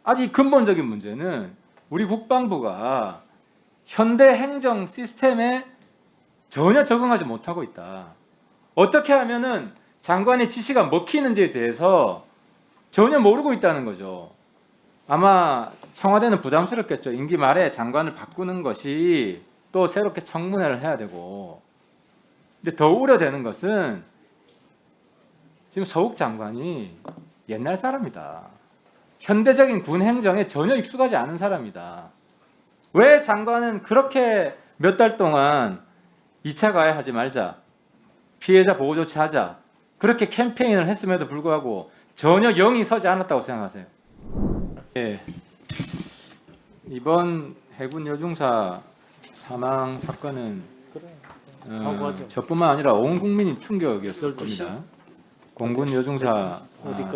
아주 근본적인 문제는 우리 국방부가 현대 행정 시스템에 전혀 적응하지 못하고 있다. 어떻게 하면은 장관의 지시가 먹히는지에 대해서 전혀 모르고 있다는 거죠. 아마 청와대는 부담스럽겠죠. 임기 말에 장관을 바꾸는 것이 또 새롭게 청문회를 해야 되고. 근데 더 우려되는 것은 지금 서욱 장관이 옛날 사람이다. 현대적인 군 행정에 전혀 익숙하지 않은 사람이다. 왜 장관은 그렇게 몇 달 동안 2차 가해하지 말자, 피해자 보호 조치하자, 그렇게 캠페인을 했음에도 불구하고 전혀 영이 서지 않았다고 생각하세요? 예. 이번 해군 여중사 사망 사건은 저뿐만 아니라 온 국민이 충격이었을 겁니다. 공군 여중사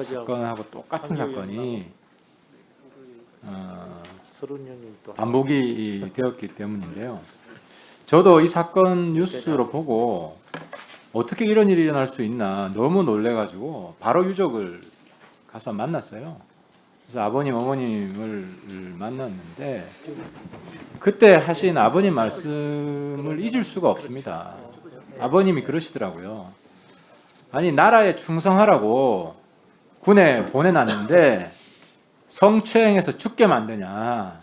사건하고 똑같은 사건이 반복이 되었기 때문인데요. 저도 이 사건 뉴스로 보고 어떻게 이런 일이 일어날 수 있나 너무 놀래가지고 바로 유족을 가서 만났어요. 그래서 아버님, 어머님을 만났는데 그때 하신 아버님 말씀을 잊을 수가 없습니다. 아버님이 그러시더라고요. 아니 나라에 충성하라고 군에 보내놨는데 성추행해서 죽게 만드냐.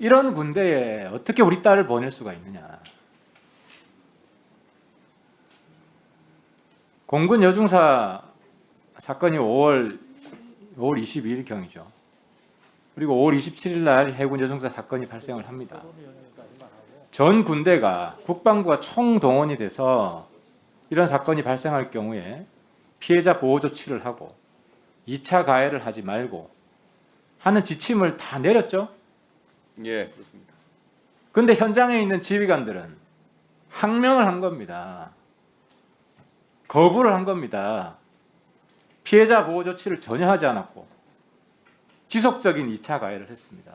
이런 군대에 어떻게 우리 딸을 보낼 수가 있느냐. 공군 여중사 사건이 5월 22일 경이죠. 그리고 5월 27일 날 해군 여중사 사건이 발생을 합니다. 전 군대가 국방부가 총동원이 돼서 이런 사건이 발생할 경우에 피해자 보호 조치를 하고 2차 가해를 하지 말고 하는 지침을 다 내렸죠. 예, 그렇습니다. 그런데 현장에 있는 지휘관들은 항명을 한 겁니다. 거부를 한 겁니다. 피해자 보호 조치를 전혀 하지 않았고 지속적인 2차 가해를 했습니다.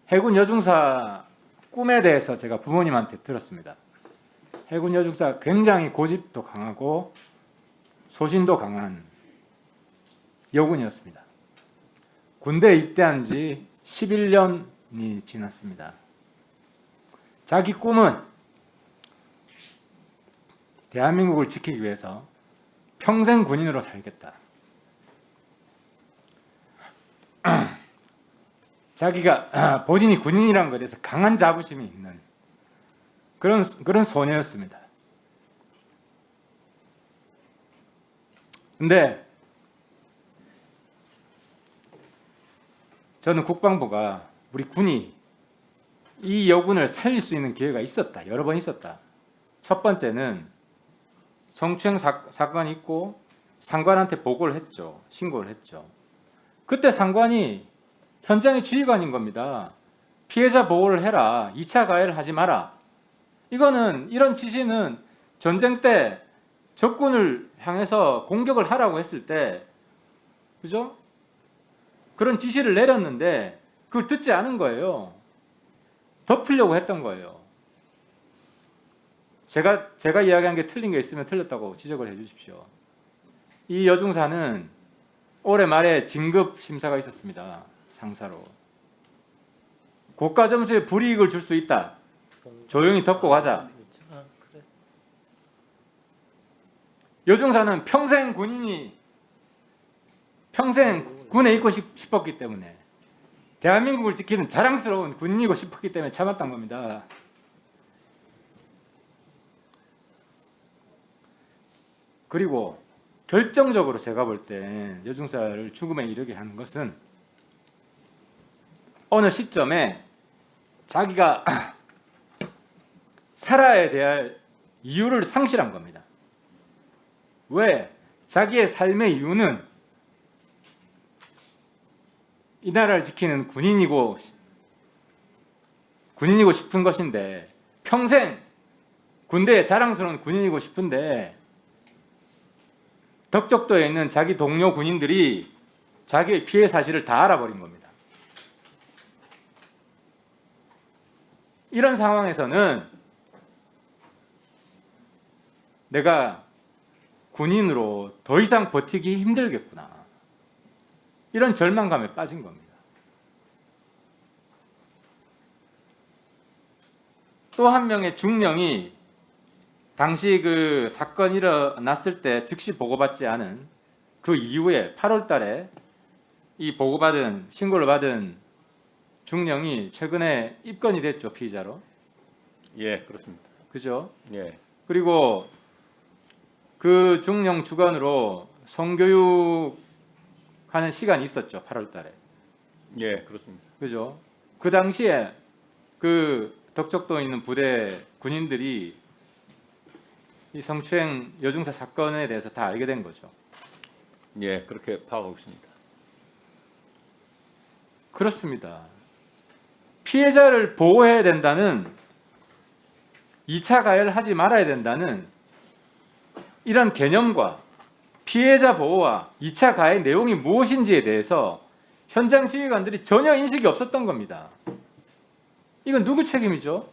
해군 여중사 꿈에 대해서 제가 부모님한테 들었습니다. 해군 여중사 굉장히 고집도 강하고 소신도 강한 여군이었습니다. 군대에 입대한 지 11년이 지났습니다. 자기 꿈은 대한민국을 지키기 위해서 평생 군인으로 살겠다. 자기가 본인이 군인이라는 것에 대해서 강한 자부심이 있는 그런 소녀였습니다. 근데 저는 국방부가 우리 군이 이 여군을 살릴 수 있는 기회가 있었다. 여러 번 있었다. 첫 번째는 성추행 사건이 있고 상관한테 보고를 했죠. 신고를 했죠. 그때 상관이 현장의 지휘관인 겁니다. 피해자 보호를 해라. 2차 가해를 하지 마라. 이런 지시는 전쟁 때 적군을 향해서 공격을 하라고 했을 때, 그죠? 그런 지시를 내렸는데 그걸 듣지 않은 거예요. 덮으려고 했던 거예요. 제가 이야기한 게 틀린 게 있으면 틀렸다고 지적을 해 주십시오. 이 여중사는 올해 말에 진급 심사가 있었습니다. 상사로. 고가 점수에 불이익을 줄 수 있다. 조용히 덮고 가자. 여중사는 평생 군에 있고 싶었기 때문에 대한민국을 지키는 자랑스러운 군인이고 싶었기 때문에 참았던 겁니다. 그리고 결정적으로 제가 볼 때 여중사를 죽음에 이르게 하는 것은 어느 시점에 자기가 살아야 될 이유를 상실한 겁니다. 왜? 자기의 삶의 이유는 이 나라를 지키는 군인이고 싶은 것인데, 평생 군대의 자랑스러운 군인이고 싶은데 덕적도에 있는 자기 동료 군인들이 자기의 피해 사실을 다 알아버린 겁니다. 이런 상황에서는 내가 군인으로 더 이상 버티기 힘들겠구나. 이런 절망감에 빠진 겁니다. 또 한 명의 중령이 당시 그 사건이 일어났을 때 즉시 보고받지 않은 그 이후에 8월 달에 이 보고받은 신고를 받은 중령이 최근에 입건이 됐죠, 피의자로. 예, 그렇습니다. 그죠? 예, 그리고 그 중령 주관으로 성교육하는 시간이 있었죠, 8월 달에. 예, 그렇습니다. 그죠? 그 당시에 그 덕적도에 있는 부대 군인들이 이 성추행 여중사 사건에 대해서 다 알게 된 거죠. 예, 그렇게 파악하고 있습니다. 그렇습니다. 피해자를 보호해야 된다는 2차 가해를 하지 말아야 된다는 이런 개념과 피해자 보호와 2차 가해 내용이 무엇인지에 대해서 현장 지휘관들이 전혀 인식이 없었던 겁니다. 이건 누구 책임이죠?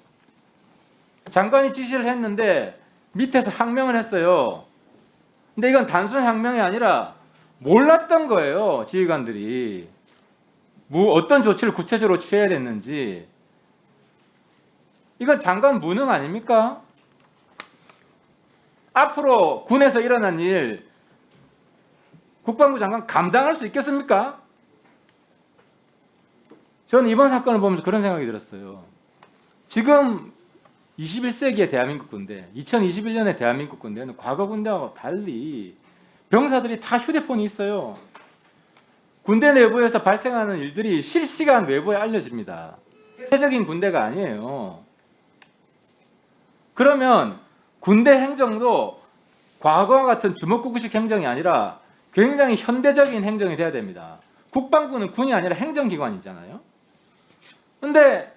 장관이 지시를 했는데 밑에서 항명을 했어요. 근데 이건 단순 항명이 아니라 몰랐던 거예요, 지휘관들이. 어떤 조치를 구체적으로 취해야 됐는지. 이건 장관 무능 아닙니까? 앞으로 군에서 일어난 일 국방부 장관 감당할 수 있겠습니까? 저는 이번 사건을 보면서 그런 생각이 들었어요. 지금 21세기의 대한민국 군대, 2021년의 대한민국 군대는 과거 군대와 달리 병사들이 다 휴대폰이 있어요. 군대 내부에서 발생하는 일들이 실시간 외부에 알려집니다. 폐쇄적인 군대가 아니에요. 그러면 군대 행정도 과거와 같은 주먹구구식 행정이 아니라 굉장히 현대적인 행정이 돼야 됩니다. 국방부는 군이 아니라 행정기관이잖아요. 그런데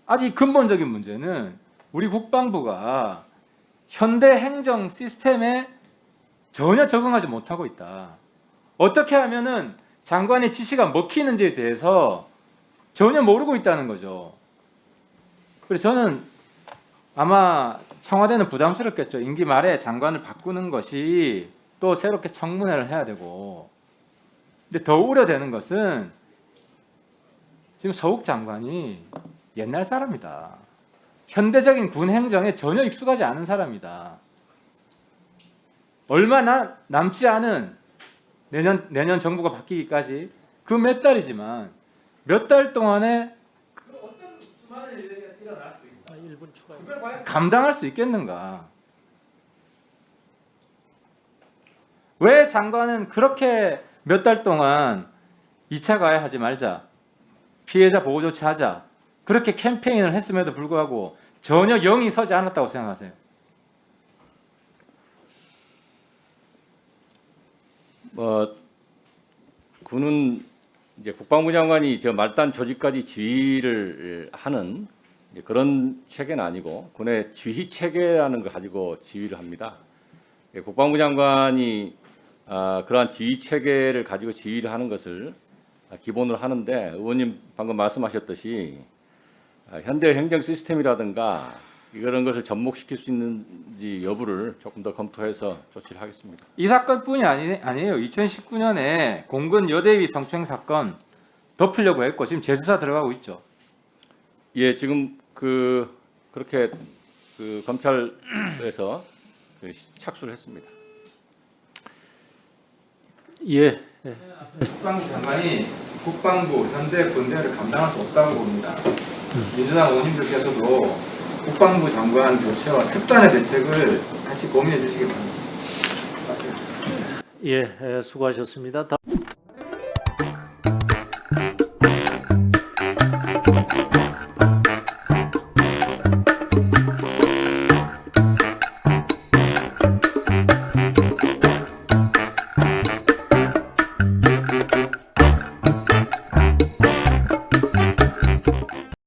아직 근본적인 문제는 우리 국방부가 현대 행정 시스템에 전혀 적응하지 못하고 있다. 어떻게 하면은 장관의 지시가 먹히는지에 대해서 전혀 모르고 있다는 거죠. 그래서 저는 아마 청와대는 부담스럽겠죠. 임기 말에 장관을 바꾸는 것이 또 새롭게 청문회를 해야 되고. 근데 더 우려되는 것은 지금 서욱 장관이 옛날 사람이다. 현대적인 군 행정에 전혀 익숙하지 않은 사람이다. 얼마 남지 않은 내년 정부가 바뀌기까지 그 몇 달이지만 몇 달 동안에 어떤 수많은 일들이 일어날 수 있다. 1분 추가. 그걸 과연 감당할 수 있겠는가? 왜 장관은 그렇게 몇 달 동안 2차 가해하지 말자, 피해자 보호 조치하자, 그렇게 캠페인을 했음에도 불구하고 전혀 영이 서지 않았다고 생각하세요? 군은 이제 국방부 장관이 저 말단 조직까지 지휘를 하는 그런 체계는 아니고 군의 지휘 체계라는 걸 가지고 지휘를 합니다. 국방부 장관이 그러한 지휘 체계를 가지고 지휘를 하는 것을 기본으로 하는데 의원님 방금 말씀하셨듯이 현대 행정 시스템이라든가 이런 것을 접목시킬 수 있는지 여부를 조금 더 검토해서 조치를 하겠습니다. 이 사건뿐이 아니에요. 2019년에 공군 여대위 성추행 사건 덮으려고 했고 지금 재수사 들어가고 있죠. 예, 지금 그렇게 검찰에서 착수를 했습니다. 예. 국방부 장관이 국방부 현대 군대를 감당할 수 없다고 봅니다. 민주당 의원님들께서도 국방부 장관 교체와 특단의 대책을 같이 고민해 주시기 바랍니다. 예, 수고하셨습니다.